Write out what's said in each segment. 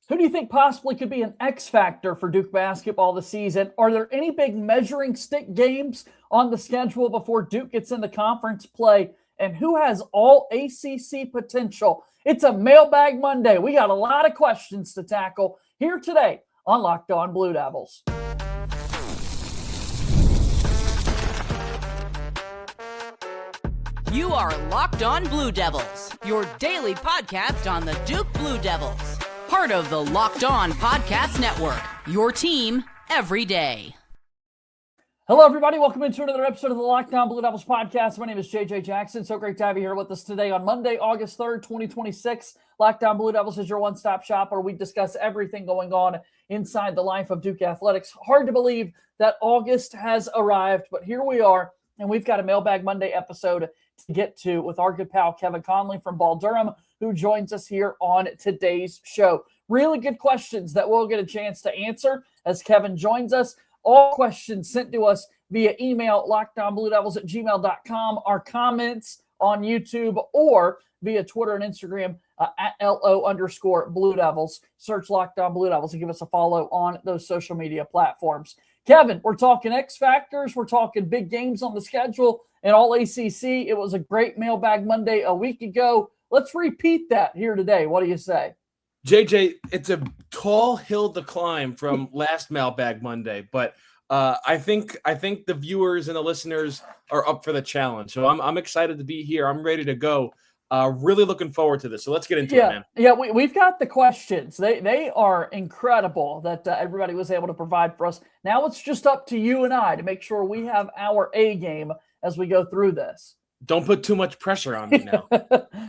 Who do you think possibly could be an X factor for Duke basketball this season? Are there any big measuring stick games on the schedule before Duke gets into conference play? And who has all ACC potential? It's a Mailbag Monday. We got a lot of questions to tackle here today on Locked On Blue Devils. You are Locked On Blue Devils, your daily podcast on the Duke Blue Devils. Part of the Locked On Podcast Network, your team every day. Hello, everybody. Welcome into another episode of the Locked On Blue Devils podcast. My name is JJ Jackson. So great to have you here with us today on Monday, August 3rd, 2026. Locked On Blue Devils is your one-stop shop where we discuss everything going on inside the life of Duke athletics. Hard to believe that August has arrived, but here we are, and we've got a Mailbag Monday episode to get to with our good pal Kevin Connelly from Ball Durham, who joins us here on today's show. Really good questions that we'll get a chance to answer as Kevin joins us. All questions sent to us via email, lockedonbluedevils@gmail.com, our comments on YouTube, or via Twitter and Instagram at @LO_Blue Devils. Search Locked On Blue Devils and give us a follow on those social media platforms. Kevin, we're talking X Factors. We're talking big games on the schedule and all ACC. It was a great Mailbag Monday a week ago. Let's repeat that here today. What do you say? JJ, it's a tall hill to climb from last Mailbag Monday, but I think the viewers and the listeners are up for the challenge. So I'm excited to be here. I'm ready to go. Really looking forward to this. So let's get into it, man. Yeah, we've got the questions. They are incredible that everybody was able to provide for us. Now it's just up to you and I to make sure we have our A game as we go through this. Don't put too much pressure on me now.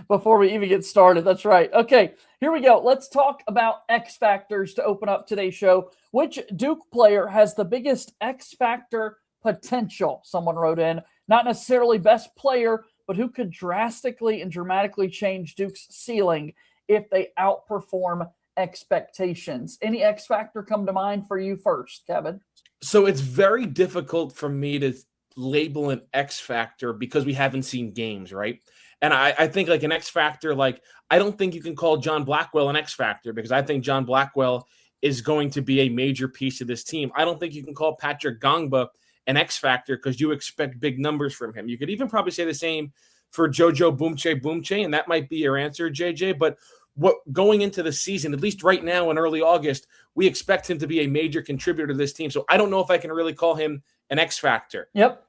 Before we even get started. That's right. Okay, here we go. Let's talk about X Factors to open up today's show. Which Duke player has the biggest X Factor potential? Someone wrote in. Not necessarily best player, but who could drastically and dramatically change Duke's ceiling if they outperform expectations? Any X Factor come to mind for you first, Kevin? So it's very difficult for me to label an X Factor because we haven't seen games, right? And I think like an X Factor, like I don't think you can call John Blackwell an X Factor because I think John Blackwell is going to be a major piece of this team. I don't think you can call Patrick Ngongba an X Factor because you expect big numbers from him. You could even probably say the same for Jojo Boomche, and that might be your answer, JJ. But what going into the season, at least right now in early August, we expect him to be a major contributor to this team. So I don't know if I can really call him an X Factor. Yep.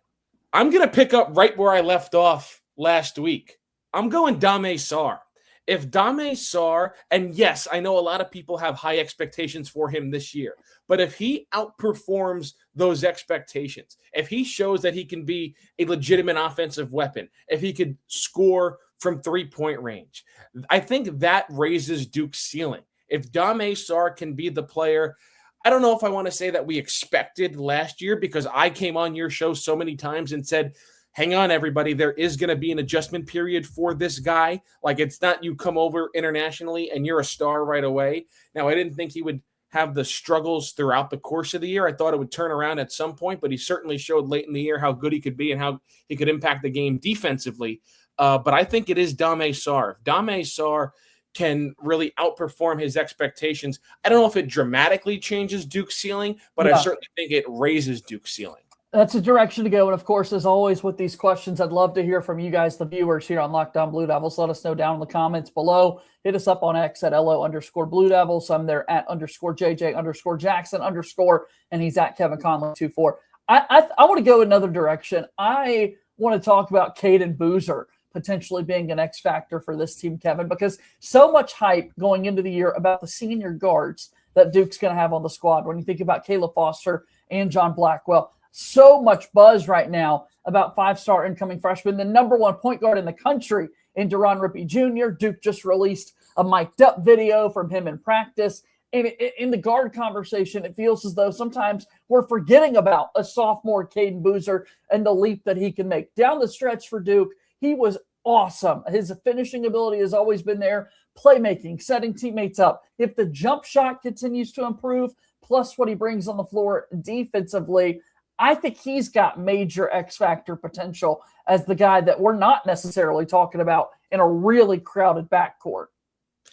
I'm going to pick up right where I left off last week. I'm going Dame Sarr. If Dame Sarr, and yes, I know a lot of people have high expectations for him this year, but if he outperforms those expectations, if he shows that he can be a legitimate offensive weapon, if he could score from three-point range, I think that raises Duke's ceiling. If Dame Sarr can be the player, I don't know if I want to say that we expected last year because I came on your show so many times and said, hang on, everybody, there is going to be an adjustment period for this guy. Like, it's not you come over internationally and you're a star right away. Now, I didn't think he would have the struggles throughout the course of the year. I thought it would turn around at some point, but he certainly showed late in the year how good he could be and how he could impact the game defensively. But I think it is Dame Sarr. If Dame Sarr can really outperform his expectations, I don't know if it dramatically changes Duke's ceiling, but I certainly think it raises Duke's ceiling. That's a direction to go. And of course, as always with these questions, I'd love to hear from you guys, the viewers here on Locked On Blue Devils. Let us know down in the comments below. Hit us up on X at LO_Blue Devils. I'm there at _JJ_Jackson_, and he's at Kevin Connelly 24. I want to go another direction. I want to talk about Kayden Boozer potentially being an X factor for this team, Kevin, because so much hype going into the year about the senior guards that Duke's going to have on the squad. When you think about Caleb Foster and John Blackwell, so much buzz right now about five-star incoming freshman, the number one point guard in the country in Deron Rippey Jr. Duke just released a mic'd up video from him in practice. And in the guard conversation, it feels as though sometimes we're forgetting about a sophomore Kayden Boozer and the leap that he can make. Down the stretch for Duke, he was awesome. His finishing ability has always been there. Playmaking, setting teammates up. If the jump shot continues to improve, plus what he brings on the floor defensively, I think he's got major X factor potential as the guy that we're not necessarily talking about in a really crowded backcourt.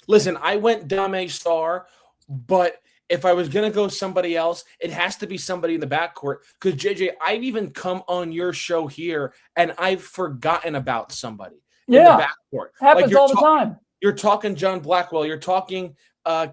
Listen, I went Dame Sarr But if I was going to go somebody else, it has to be somebody in the backcourt. Because, JJ, I've even come on your show here, and I've forgotten about somebody in the backcourt. Happens all the time. You're talking John Blackwell. You're talking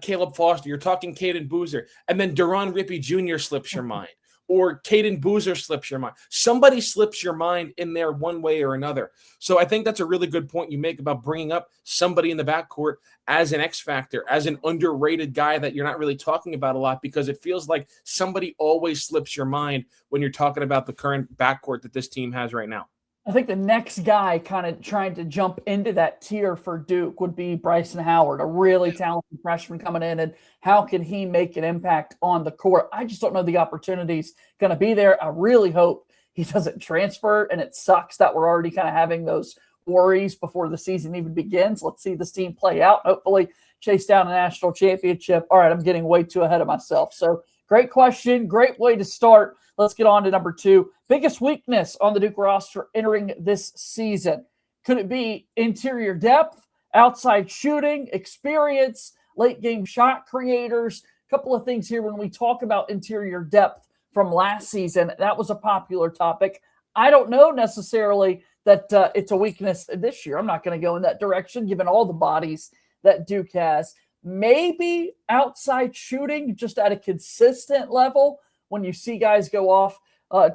Caleb Foster. You're talking Caden Boozer. And then Deron Rippey Jr. slips your mind. Or Caden Boozer slips your mind. Somebody slips your mind in there one way or another. So I think that's a really good point you make about bringing up somebody in the backcourt as an X factor, as an underrated guy that you're not really talking about a lot, because it feels like somebody always slips your mind when you're talking about the current backcourt that this team has right now. I think the next guy kind of trying to jump into that tier for Duke would be Bryson Howard, a really talented freshman coming in, and how can he make an impact on the court? I just don't know the opportunities going to be there. I really hope he doesn't transfer, and it sucks that we're already kind of having those worries before the season even begins. Let's see this team play out. Hopefully chase down a national championship. All right, I'm getting way too ahead of myself. So great question, great way to start. Let's get on to number 2. Biggest weakness on the Duke roster entering this season. Could it be interior depth, outside shooting, experience, late game shot creators? A couple of things here when we talk about interior depth from last season. That was a popular topic. I don't know necessarily that it's a weakness this year. I'm not going to go in that direction given all the bodies that Duke has. Maybe outside shooting just at a consistent level when you see guys go off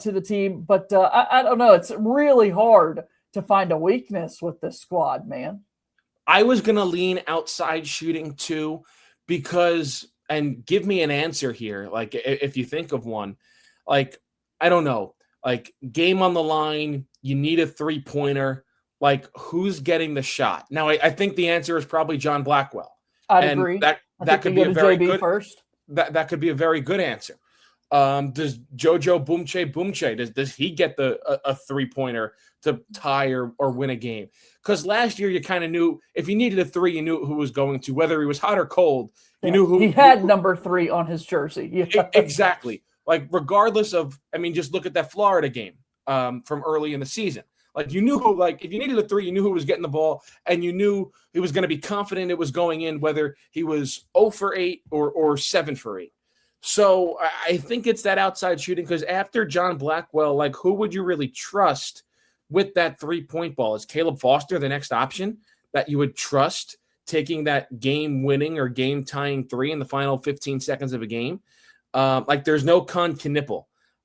to the team. But I don't know. It's really hard to find a weakness with this squad, man. I was going to lean outside shooting too, because, and give me an answer here. Like, if you think of one, like, I don't know, like game on the line, you need a 3-pointer. Like, who's getting the shot? Now, I think the answer is probably John Blackwell. I'd agree. That could be a very good first. That could be a very good answer. Does Jojo Boomche, does he get a 3-pointer to tie or win a game? Because last year you kind of knew if you needed a 3, you knew who was going to, whether he was hot or cold. You knew who he had number 3 on his jersey. Yeah. Exactly. Like, regardless of, I mean, just look at that Florida game from early in the season. Like, you knew who, like, if you needed a 3, you knew who was getting the ball, and you knew he was going to be confident it was going in, whether he was 0 for 8 or 7 for 8. So I think it's that outside shooting, because after John Blackwell, like, who would you really trust with that 3-point ball? Is Caleb Foster the next option that you would trust taking that game-winning or game-tying 3 in the final 15 seconds of a game? Like, there's no Con Knipple,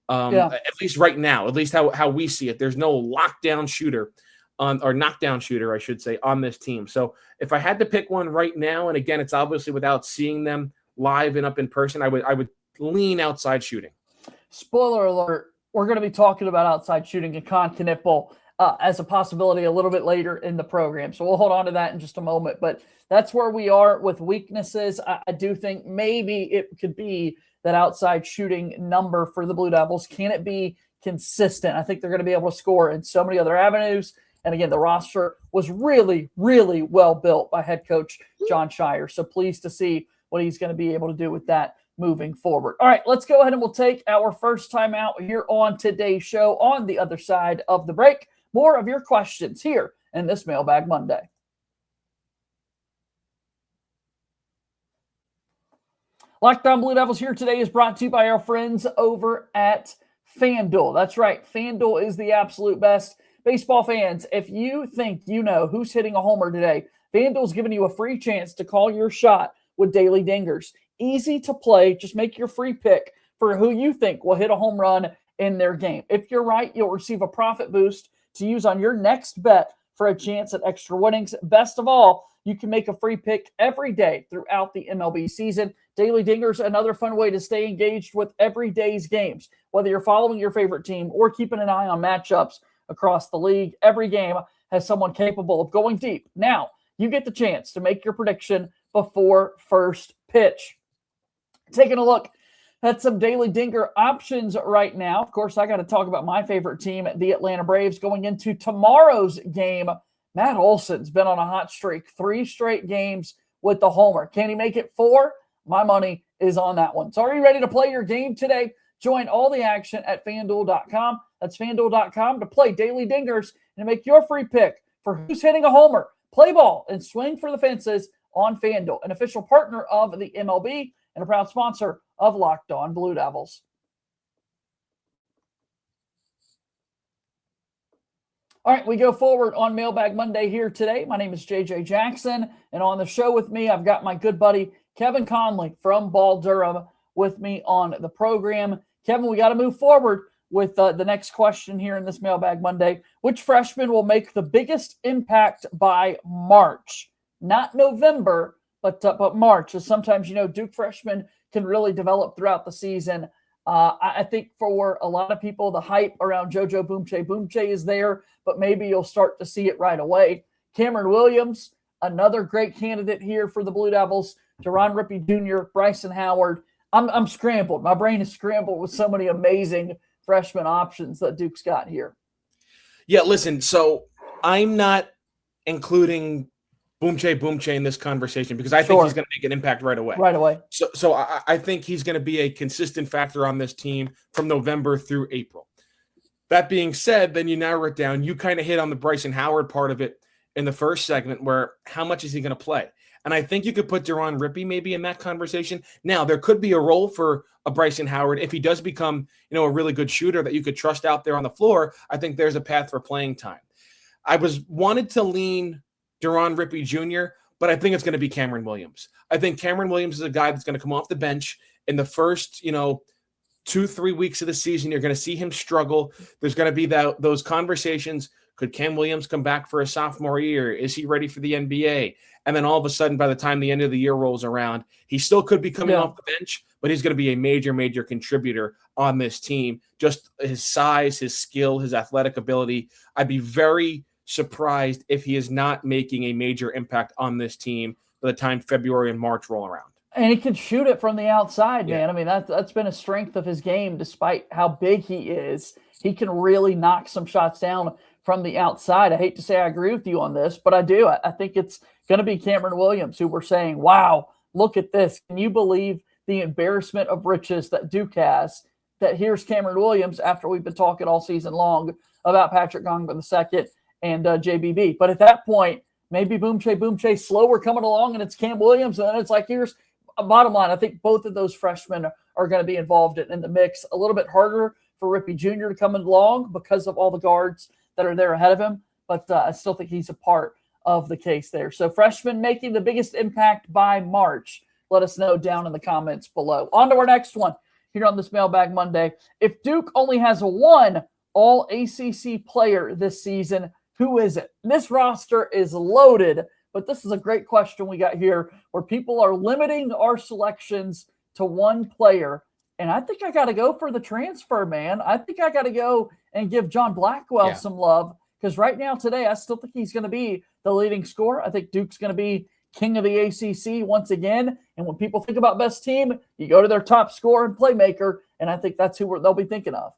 at least right now, at least how we see it. There's no lockdown shooter or knockdown shooter, I should say, on this team. So if I had to pick one right now, and again, it's obviously without seeing them live and up in person, I would lean outside shooting. Spoiler alert, we're going to be talking about outside shooting and Con Knipple as a possibility a little bit later in the program. So we'll hold on to that in just a moment. But that's where we are with weaknesses. I do think maybe it could be that outside shooting number for the Blue Devils. Can it be consistent? I think they're going to be able to score in so many other avenues. And again, the roster was really, really well built by head coach Jon Scheyer. So pleased to see what he's going to be able to do with that moving forward. All right, let's go ahead and we'll take our first time out here on today's show. On the other side of the break, more of your questions here in this Mailbag Monday. Locked On Blue Devils here today is brought to you by our friends over at FanDuel. That's right, FanDuel is the absolute best. Baseball fans, if you think you know who's hitting a homer today, FanDuel's giving you a free chance to call your shot with Daily Dingers. Easy to play. Just make your free pick for who you think will hit a home run in their game. If you're right, you'll receive a profit boost to use on your next bet for a chance at extra winnings. Best of all, you can make a free pick every day throughout the MLB season. Daily Dingers, another fun way to stay engaged with every day's games. Whether you're following your favorite team or keeping an eye on matchups across the league, every game has someone capable of going deep. Now, you get the chance to make your prediction before first pitch. Taking a look at some Daily Dinger options right now. Of course, I got to talk about my favorite team, the Atlanta Braves, going into tomorrow's game. Matt Olson's been on a hot streak, 3 straight games with the homer. Can he make it 4? My money is on that one. So are you ready to play your game today? Join all the action at FanDuel.com. That's FanDuel.com to play Daily Dingers and make your free pick for who's hitting a homer. Play ball and swing for the fences on FanDuel, an official partner of the MLB. and a proud sponsor of Locked On Blue Devils. All right, we go forward on Mailbag Monday here today. My name is JJ Jackson, and on the show with me, I've got my good buddy Kevin Connelly from Ball Durham with me on the program. Kevin, we got to move forward with the next question here in this Mailbag Monday. Which freshman will make the biggest impact by March? Not November, but March. As sometimes, Duke freshmen can really develop throughout the season. I think for a lot of people, the hype around JoJo Boomche is there, but maybe you'll start to see it right away. Cameron Williams, another great candidate here for the Blue Devils. Deron Rippey Jr., Bryson Howard. I'm scrambled. My brain is scrambled with so many amazing freshman options that Duke's got here. Yeah, listen, so I'm not including Boomche in this conversation because I think he's going to make an impact right away. Right away. So I think he's going to be a consistent factor on this team from November through April. That being said, then you narrow it down. You kind of hit on the Bryson Howard part of it in the first segment where how much is he going to play? And I think you could put Deron Rippey maybe in that conversation. Now, there could be a role for a Bryson Howard if he does become, a really good shooter that you could trust out there on the floor. I think there's a path for playing time. I wanted to lean Deron Rippey Jr., but I think it's going to be Cameron Williams. I think Cameron Williams is a guy that's going to come off the bench in the first, 2-3 weeks of the season. You're going to see him struggle. There's going to be those conversations. Could Cam Williams come back for a sophomore year? Is he ready for the NBA? And then all of a sudden, by the time the end of the year rolls around, he still could be coming off the bench, but he's going to be a major, major contributor on this team. Just his size, his skill, his athletic ability. I'd be very surprised if he is not making a major impact on this team by the time February and March roll around. And he can shoot it from the outside, man. I mean, that's been a strength of his game, despite how big he is. He can really knock some shots down from the outside. I hate to say I agree with you on this, but I do. I think it's going to be Cameron Williams who we're saying, wow, look at this. Can you believe the embarrassment of riches that Duke has? That here's Cameron Williams after we've been talking all season long about Patrick Ngongba II and JBB. But at that point, maybe Boomche slower coming along and it's Cam Williams. And then it's like, here's a bottom line. I think both of those freshmen are going to be involved in the mix. A little bit harder for Rippey Jr. to come along because of all the guards that are there ahead of him. But I still think he's a part of the case there. So freshmen making the biggest impact by March. Let us know down in the comments below. On to our next one here on this Mailbag Monday. If Duke only has one All-ACC player this season, who is it? This roster is loaded, but this is a great question we got here where people are limiting our selections to one player. And I think I got to go for the transfer, man. I think I got to go and give John Blackwell some love because right now today, I still think he's going to be the leading scorer. I think Duke's going to be king of the ACC once again. And when people think about best team, you go to their top scorer and playmaker, and I think that's who they'll be thinking of.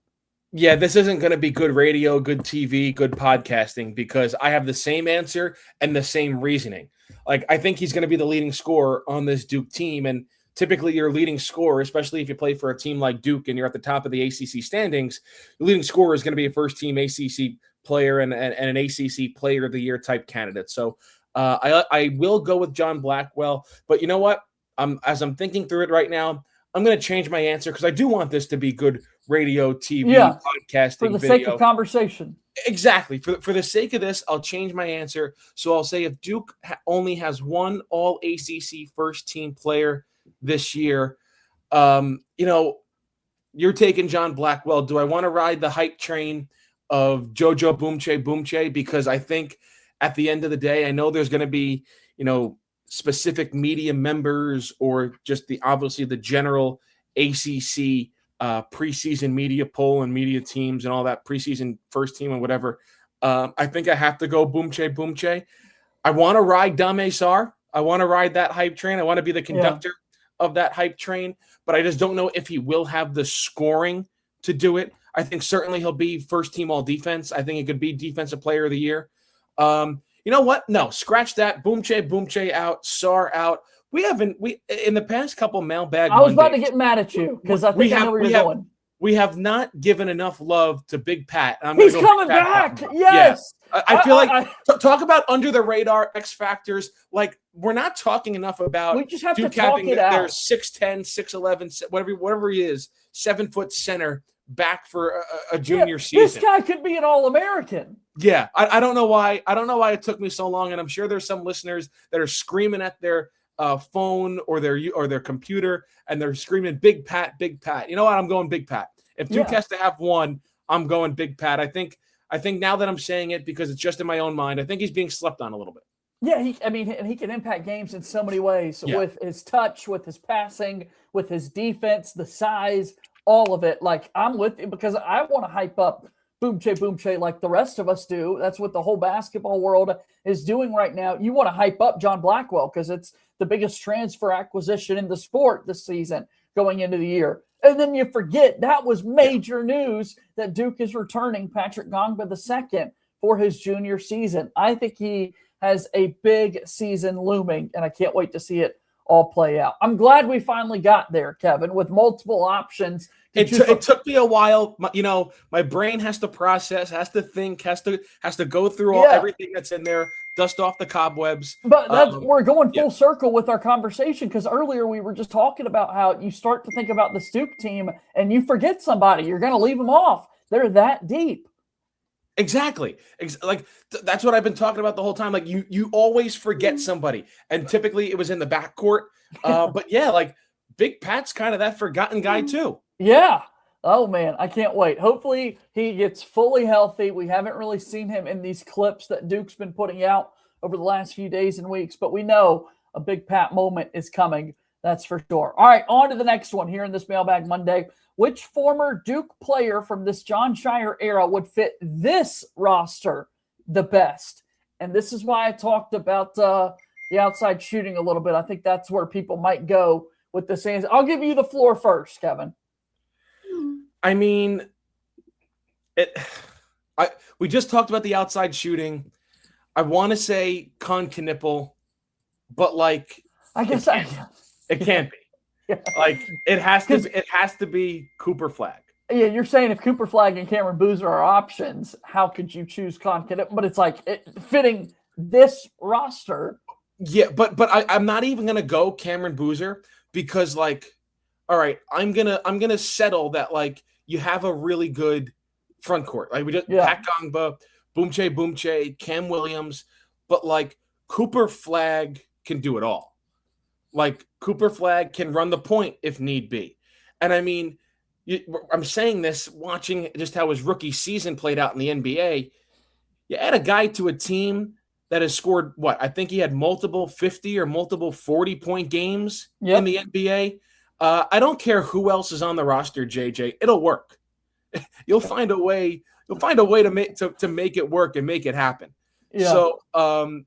Yeah, this isn't going to be good radio, good TV, good podcasting because I have the same answer and the same reasoning. Like, I think he's going to be the leading scorer on this Duke team. And typically your leading scorer, especially if you play for a team like Duke and you're at the top of the ACC standings, the leading scorer is going to be a first-team ACC player and an ACC Player of the Year type candidate. So I will go with John Blackwell. But you know what? As I'm thinking through it right now, I'm going to change my answer because I do want this to be good radio, TV, podcasting, for the video. sake of conversation. Exactly. For the sake of this, I'll change my answer. So I'll say if Duke only has one All-ACC first-team player this year, you're taking John Blackwell. Do I want to ride the hype train of JoJo Boomche? Because I think at the end of the day, I know there's going to be, specific media members or just obviously the general ACC preseason media poll and media teams and all that preseason first team and whatever. I think I have to go Boomche. I want to ride Dame Sarr. I want to ride that hype train. I want to be the conductor of that hype train, but I just don't know if he will have the scoring to do it. I think certainly he'll be first team all defense. I think it could be defensive player of the year. You know what? No, scratch that. Boomche out, Sarr out. We in the past couple mailbag. I was about to get mad at you because I think I know where you're going. We have not given enough love to Big Pat. He's coming back. Yes. I feel like talk about under the radar X factors. Like we're not talking enough about we just have Duke to talk having it out. their 6'10", 6'11", whatever he is, 7-foot center back for a junior season. This guy could be an All-American. Yeah, I don't know why. I don't know why it took me so long, and I'm sure there's some listeners that are screaming at their phone or their computer, and they're screaming, "Big Pat, Big Pat." You know what? I'm going Big Pat. If Duke has to have one, I'm going Big Pat. I think now that I'm saying it because it's just in my own mind, I think he's being slept on a little bit. Yeah, he can impact games in so many ways with his touch, with his passing, with his defense, the size, all of it. Like, I'm with you because I want to hype up Boom Che like the rest of us do. That's what the whole basketball world is doing right now. You want to hype up John Blackwell because it's the biggest transfer acquisition in the sport this season going into the year. And then you forget that was major news that Duke is returning Patrick Ngongba II for his junior season. I think he has a big season looming, and I can't wait to see it all play out. I'm glad we finally got there, Kevin, with multiple options. It took me a while. My brain has to process, has to think, has to go through everything that's in there, dust off the cobwebs. But we're going full circle with our conversation because earlier we were just talking about how you start to think about the Duke team and you forget somebody. You're going to leave them off. They're that deep. Exactly. That's what I've been talking about the whole time. Like you always forget somebody, and typically it was in the backcourt. But yeah, like Big Pat's kind of that forgotten guy too. Yeah. Oh man, I can't wait. Hopefully he gets fully healthy. We haven't really seen him in these clips that Duke's been putting out over the last few days and weeks, but we know a Big Pat moment is coming. That's for sure. All right, on to the next one here in this Mailbag Monday. Which former Duke player from this Jon Scheyer era would fit this roster the best? And this is why I talked about the outside shooting a little bit. I think that's where people might go with this answer. I'll give you the floor first, Kevin. I mean, we just talked about the outside shooting. I want to say Con Knippel, but I guess it can't be. Yeah. It has to be Cooper Flagg. Yeah, you're saying if Cooper Flagg and Cameron Boozer are options, how could you choose Con Knippel? But it's fitting this roster. Yeah, but I'm not even gonna go Cameron Boozer because all right, I'm gonna settle that you have a really good front court. We just Pat Ngongba, Boom Che, Cam Williams, but Cooper Flagg can do it all. Cooper Flagg can run the point if need be. And I mean, I'm saying this watching just how his rookie season played out in the NBA. You add a guy to a team that has scored I think he had multiple 50 or multiple 40-point games in the NBA. I don't care who else is on the roster, JJ. It'll work. You'll find a way. You'll find a way to make it work and make it happen. Yeah. So,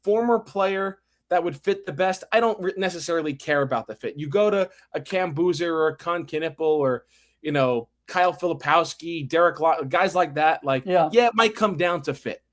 former player that would fit the best. I don't necessarily care about the fit. You go to a Cam Boozer or a Con Knippel or Kyle Filipowski, Derek Lott, guys like that. It might come down to fit.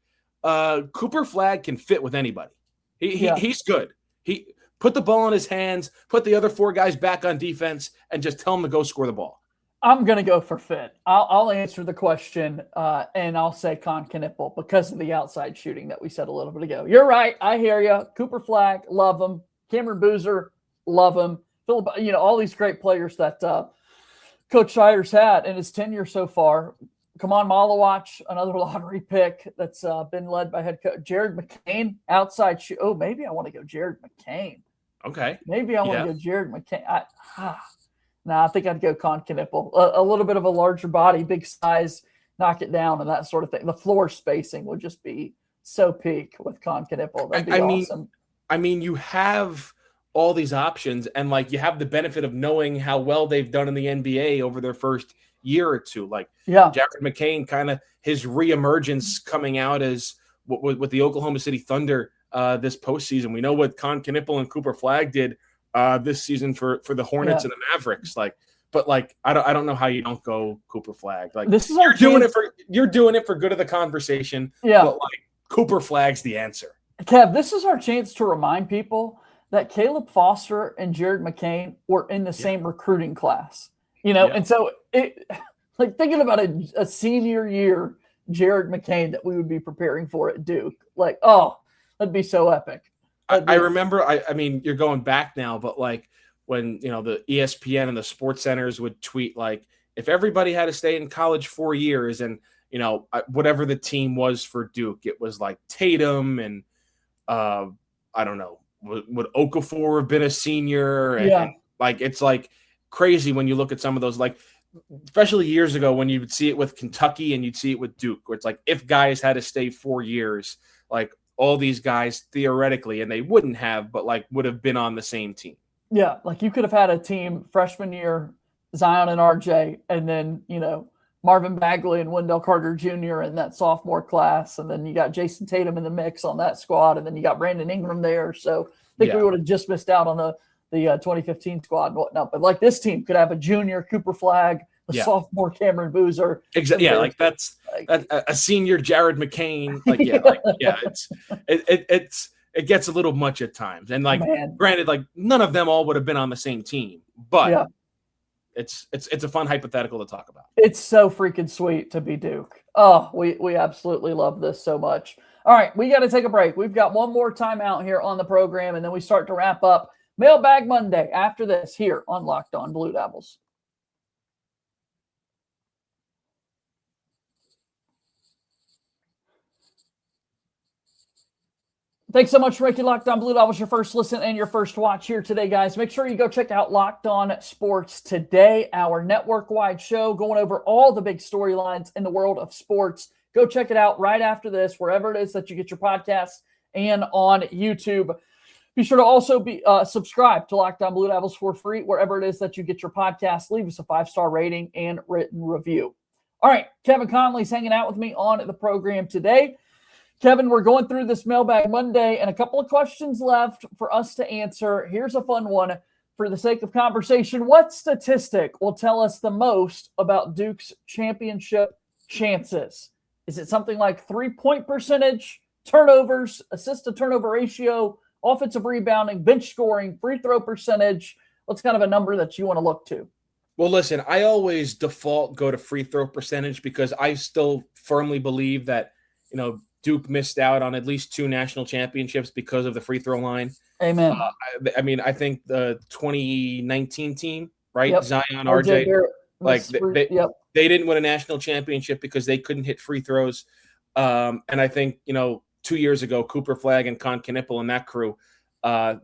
Cooper Flagg can fit with anybody. He's good. He put the ball in his hands, put the other four guys back on defense, and just tell them to go score the ball. I'm going to go for fit. I'll answer the question, and I'll say Con Knippel because of the outside shooting that we said a little bit ago. You're right. I hear you. Cooper Flagg, love him. Cameron Boozer, love him. Philip, all these great players that Coach Scheyer's had in his tenure so far. Kaman Malawach, another lottery pick that's been led by head coach Jared McCain, outside shoot. Oh, maybe I want to go Jared McCain. Okay. Maybe I want to go Jared McCain. I think I'd go Con Knippel. A little bit of a larger body, big size, knock it down, and that sort of thing. The floor spacing would just be so peak with Con Knippel. That'd be awesome. I mean, you have all these options, and you have the benefit of knowing how well they've done in the NBA over their first year or two. Jared McCain, kind of his reemergence coming out as with the Oklahoma City Thunder this postseason. We know what Con Knippel and Cooper Flagg did this season for the Hornets and the Mavericks. But I don't know how you don't go Cooper Flagg. This is you're doing it for good of the conversation. Yeah. But Cooper Flagg's the answer. Kev, this is our chance to remind people that Caleb Foster and Jared McCain were in the same recruiting class. And so thinking about a senior year Jared McCain that we would be preparing for at Duke, that'd be so epic. I remember, I mean, you're going back now, but like when, the ESPN and the sports centers would tweet, like, if everybody had to stay in college 4 years and, whatever the team was for Duke, it was like Tatum and I don't know, would Okafor have been a senior? And like, it's like crazy when you look at some of those, like, especially years ago when you would see it with Kentucky and you'd see it with Duke, where it's like, if guys had to stay 4 years, like all these guys theoretically, and they wouldn't have, but like would have been on the same team. Yeah. Like you could have had a team freshman year, Zion and RJ, and then, Marvin Bagley and Wendell Carter Jr. in that sophomore class. And then you got Jason Tatum in the mix on that squad. And then you got Brandon Ingram there. So I think we would have just missed out on the 2015 squad and whatnot. But like this team could have a junior Cooper Flagg, a sophomore Cameron Boozer. Exactly. Yeah. Like that's a senior Jared McCain. Like, it gets a little much at times. And like, granted, like none of them all would have been on the same team, but it's a fun hypothetical to talk about. It's so freaking sweet to be Duke. Oh, we absolutely love this so much. All right, we got to take a break. We've got one more timeout here on the program, and then we start to wrap up Mailbag Monday after this here on Locked On Blue Devils. Thanks so much for making Locked On Blue Devils your first listen and your first watch here today, guys. Make sure you go check out Locked On Sports Today, our network-wide show going over all the big storylines in the world of sports. Go check it out right after this, wherever it is that you get your podcasts and on YouTube. Be sure to also be subscribe to Locked On Blue Devils for free, wherever it is that you get your podcasts. Leave us a 5-star rating and written review. All right, Kevin Connelly's hanging out with me on the program today. Kevin, we're going through this Mailbag Monday and a couple of questions left for us to answer. Here's a fun one for the sake of conversation. What statistic will tell us the most about Duke's championship chances? Is it something like 3-point percentage, turnovers, assist to turnover ratio, offensive rebounding, bench scoring, free throw percentage? What's kind of a number that you want to look to? Well, listen, I always default go to free throw percentage because I still firmly believe that, Duke missed out on at least 2 national championships because of the free throw line. Amen. I think the 2019 team, right? Yep. Zion, RJ, they didn't win a national championship because they couldn't hit free throws. And I think, 2 years ago, Cooper Flagg and Con Knippel and that crew,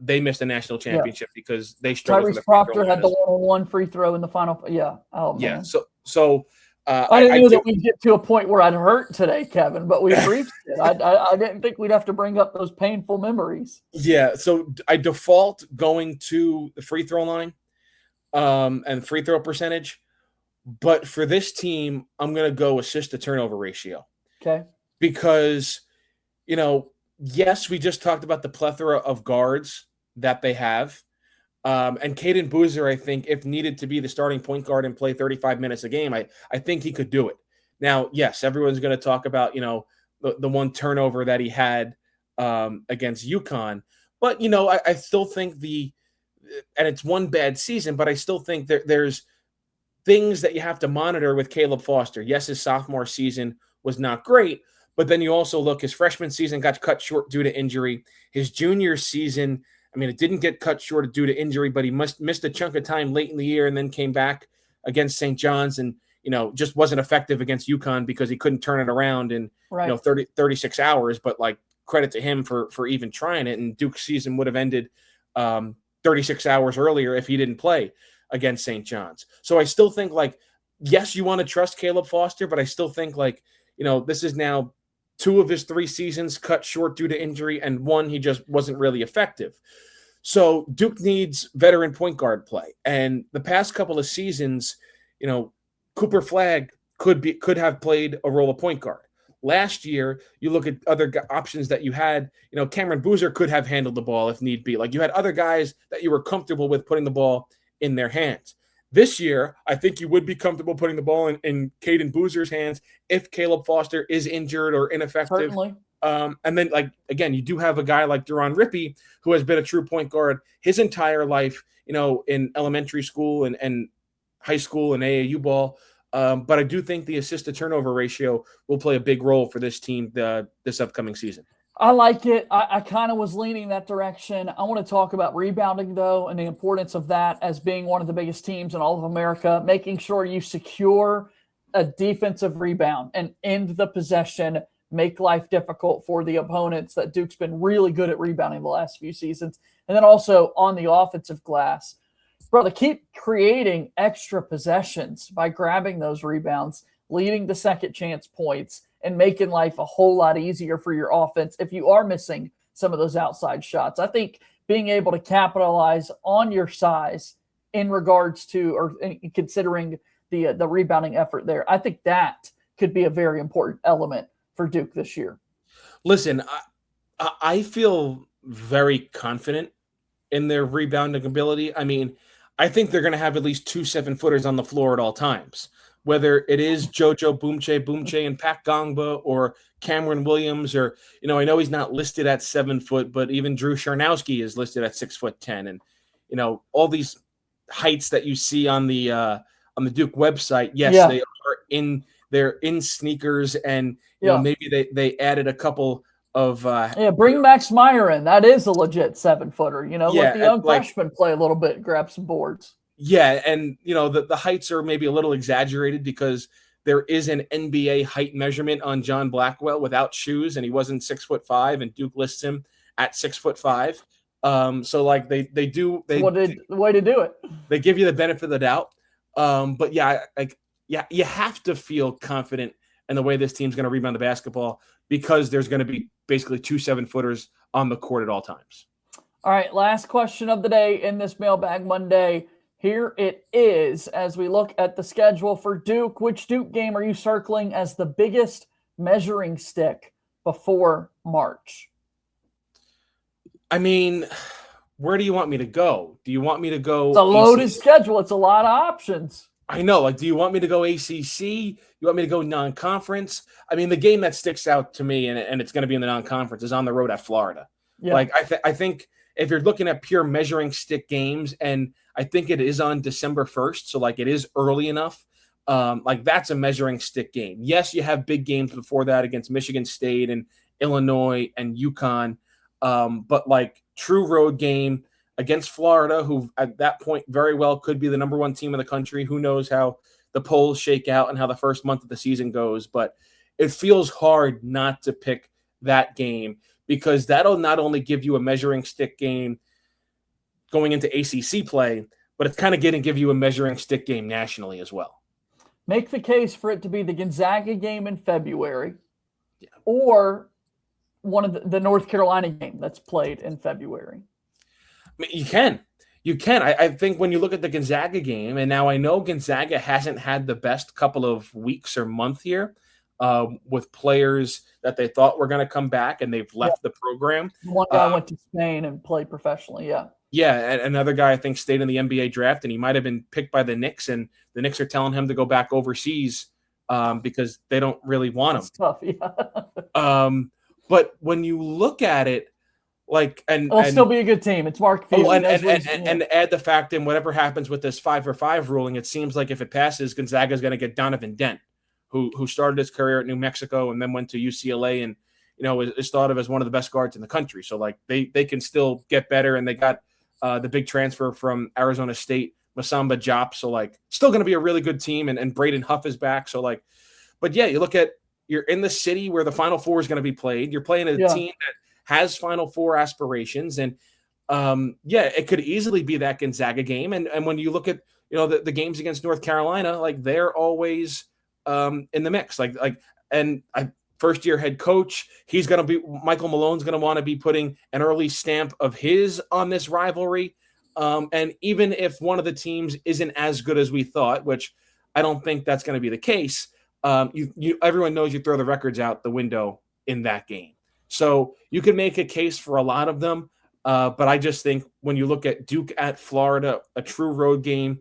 they missed a national championship because they struggled. Tyrese Proctor had the one free throw in the final. Yeah. Oh, man. Yeah. So I didn't know that we'd get to a point where I'd hurt today, Kevin, but we reached it. I didn't think we'd have to bring up those painful memories. Yeah, so I default going to the free throw line and free throw percentage. But for this team, I'm going to go assist to turnover ratio. Okay. Because, yes, we just talked about the plethora of guards that they have. And Caden Boozer, I think, if needed to be the starting point guard and play 35 minutes a game, I think he could do it. Now, yes, everyone's going to talk about, the one turnover that he had against UConn. But, I still think and it's one bad season, but I still think there's things that you have to monitor with Caleb Foster. Yes, his sophomore season was not great, but then you also look, his freshman season got cut short due to injury. His junior season, it didn't get cut short due to injury, but he missed a chunk of time late in the year and then came back against St. John's and, just wasn't effective against UConn because he couldn't turn it around in, 36 hours. But like credit to him for even trying it. And Duke's season would have ended 36 hours earlier if he didn't play against St. John's. So I still think yes, you want to trust Caleb Foster, but I still think this is now 2 of his 3 seasons cut short due to injury, and 1 he just wasn't really effective. So Duke needs veteran point guard play. And the past couple of seasons, Cooper Flagg could have played a role of point guard. Last year, you look at other options that you had, Cameron Boozer could have handled the ball if need be. Like you had other guys that you were comfortable with putting the ball in their hands. This year, I think you would be comfortable putting the ball in Caden Boozer's hands if Caleb Foster is injured or ineffective. Certainly. And then, again, you do have a guy like Duron Rippey who has been a true point guard his entire life, in elementary school and high school and AAU ball. But I do think the assist to turnover ratio will play a big role for this team this upcoming season. I like it. I kind of was leaning that direction. I want to talk about rebounding, though, and the importance of that as being one of the biggest teams in all of America, making sure you secure a defensive rebound and end the possession, make life difficult for the opponents. That Duke's been really good at rebounding the last few seasons. And then also on the offensive glass, brother, keep creating extra possessions by grabbing those rebounds, leading to second chance points, and making life a whole lot easier for your offense if you are missing some of those outside shots. I think being able to capitalize on your size in regards to, or considering the rebounding effort there, I think that could be a very important element for Duke this year. Listen, I feel very confident in their rebounding ability. I mean, I think they're going to have at least 2 7-footers on the floor at all times. Whether it is JoJo Boomche, and Pat Ngongba, or Cameron Williams, or, I know he's not listed at 7 foot, but even Drew Charnowski is listed at 6'10". And, all these heights that you see on the Duke website, yes, they're in sneakers, and, maybe they added a couple of bring Max Meyer in. That is a legit 7-footer. Let the young freshman play a little bit, grab some boards. Yeah, and the heights are maybe a little exaggerated because there is an NBA height measurement on John Blackwell without shoes, and he wasn't 6'5", and Duke lists him at 6'5". So like they do the way to do it. They give you the benefit of the doubt. But you have to feel confident in the way this team's going to rebound the basketball because there's going to be basically 2 7-footers on the court at all times. All right, last question of the day in this Mailbag Monday. Here it is as we look at the schedule for Duke. Which Duke game are you circling as the biggest measuring stick before March? I mean, where do you want me to go? Do you want me to go? It's a loaded schedule. It's a lot of options. I know. Do you want me to go ACC? You want me to go non-conference? I mean, the game that sticks out to me, and it's going to be in the non-conference, is on the road at Florida. Yeah. I think if you're looking at pure measuring stick games, and I think it is on December 1st, so it is early enough. That's a measuring stick game. Yes, you have big games before that against Michigan State and Illinois and UConn, but true road game against Florida, who at that point very well could be the number 1 team in the country. Who knows how the polls shake out and how the first month of the season goes, but it feels hard not to pick that game because that'll not only give you a measuring stick game going into ACC play, but it's kind of going to give you a measuring stick game nationally as well. Make the case for it to be the Gonzaga game in February or one of the North Carolina game that's played in February. I mean, you can. I think when you look at the Gonzaga game, and now I know Gonzaga hasn't had the best couple of weeks or month here with players that they thought were going to come back and they've left the program. One guy went to Spain and played professionally, Yeah, and another guy I think stayed in the NBA draft, and he might have been picked by the Knicks, and the Knicks are telling him to go back overseas because they don't really want him. It's tough, yeah. But when you look at it, it'll still be a good team. It's Mark Few. And add the fact in whatever happens with this 5-for-5 ruling, it seems like if it passes, Gonzaga is going to get Donovan Dent, who started his career at New Mexico and then went to UCLA and is thought of as one of the best guards in the country. So they can still get better, and they got the big transfer from Arizona State, Masamba Diop. So still going to be a really good team, and Braden Huff is back. So but yeah, you look at, you're in the city where the Final Four is going to be played. You're playing a team that has Final Four aspirations, and it could easily be that Gonzaga game. And when you look at the games against North Carolina, they're always in the mix. First year head coach, Michael Malone's going to want to be putting an early stamp of his on this rivalry. And even if one of the teams isn't as good as we thought, which I don't think that's going to be the case, everyone knows you throw the records out the window in that game. So you can make a case for a lot of them. But I just think when you look at Duke at Florida, a true road game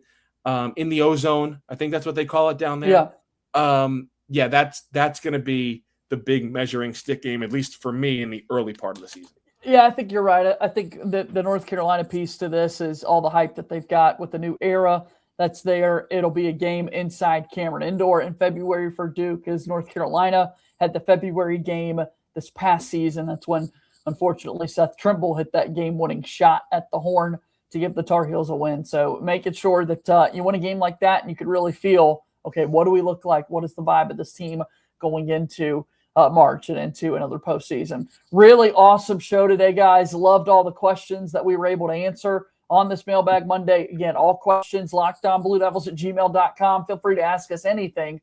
in the ozone, I think that's what they call it down there. That's going to be the big measuring stick game, at least for me, in the early part of the season. Yeah, I think you're right. I think the North Carolina piece to this is all the hype that they've got with the new era that's there. It'll be a game inside Cameron Indoor in February for Duke, as North Carolina had the February game this past season. That's when, unfortunately, Seth Trimble hit that game-winning shot at the horn to give the Tar Heels a win. So making sure that you win a game like that and you could really feel, okay, what do we look like? What is the vibe of this team going into March and into another postseason? Really awesome show today, guys. Loved all the questions that we were able to answer on this Mailbag Monday. Again, all questions, LockedOnBlueDevils@gmail.com. Feel free to ask us anything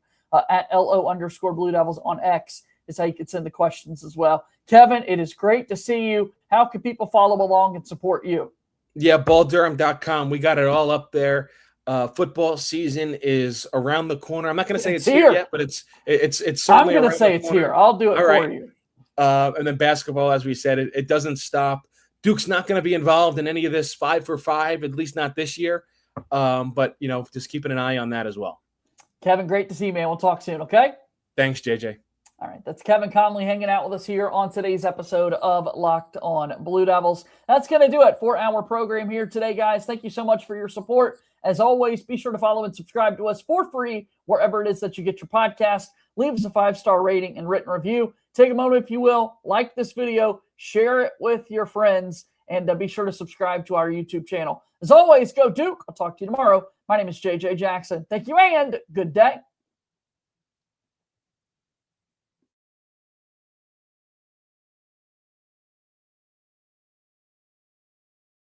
at @LO_Blue Devils on X is how you can send the questions as well. Kevin, it is great to see you. How can people follow along and support you? Yeah, balldurham.com. We got it all up there. Football season is around the corner. I'm not going to say it's here yet, but it's certainly. I'm going to say it's here. I'll do it for you. And then basketball, as we said, it doesn't stop. Duke's not going to be involved in any of this 5 for 5, at least not this year. But just keeping an eye on that as well. Kevin, great to see you, man. We'll talk soon. Okay. Thanks, JJ. All right, that's Kevin Connelly hanging out with us here on today's episode of Locked On Blue Devils. That's going to do it for our program here today, guys. Thank you so much for your support. As always, be sure to follow and subscribe to us for free wherever it is that you get your podcast. Leave us a 5-star rating and written review. Take a moment, if you will, like this video, share it with your friends, and be sure to subscribe to our YouTube channel. As always, go Duke. I'll talk to you tomorrow. My name is JJ Jackson. Thank you and good day.